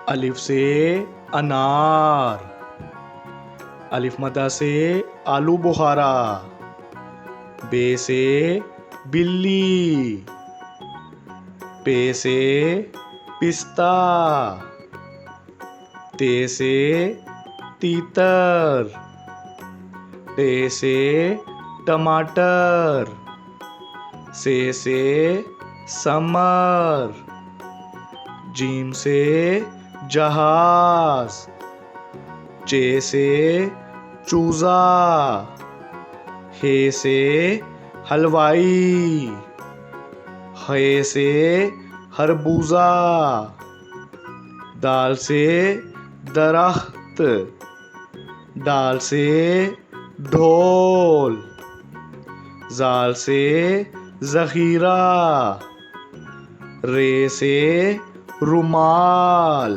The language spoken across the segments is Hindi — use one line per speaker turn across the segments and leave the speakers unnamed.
अलिफ से अनार। अलिफ मद्दा से आलू बुखारा। बे से बिल्ली। पे से पिस्ता। ते से तीतर। टे से टमाटर। से समर। जीम से जहाज। चे से चूजा। हे से हलवाई। हे से खरबूजा। दाल से दरख्त। दाल से ढोल। जाल से ज़ख़ीरा। रे से रुमाल।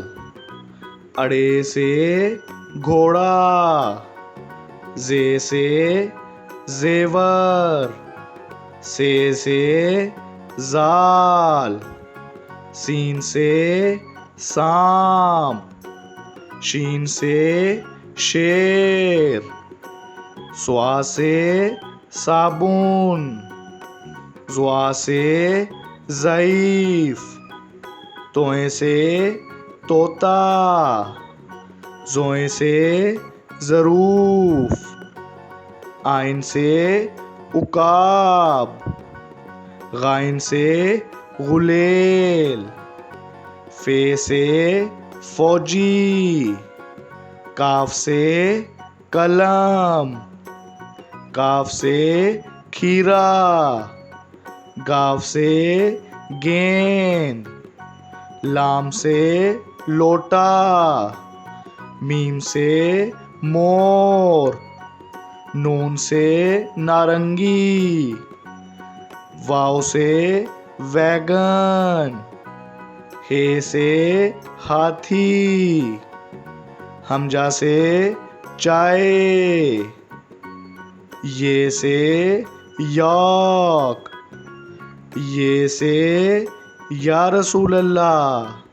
अड़े से घोड़ा। जे से जेवर। से जाल। सीन से सांप। शीन से शेर। स्वा से साबुन। ज़्वा से ज़ईफ़। तोए से तोता। ज़ोए से ज़रूफ़। आइन से उकाब। गाइन से गुलेल। फे से फौजी। काफ से कलम। काफ से खीरा। गाफ से गेंद। लाम से लोटा। मीम से मोर। नून से नारंगी। वाव से वैगन। हे से हाथी। हमजा से चाय। ये से यॉक। ये से या रसूल अल्लाह।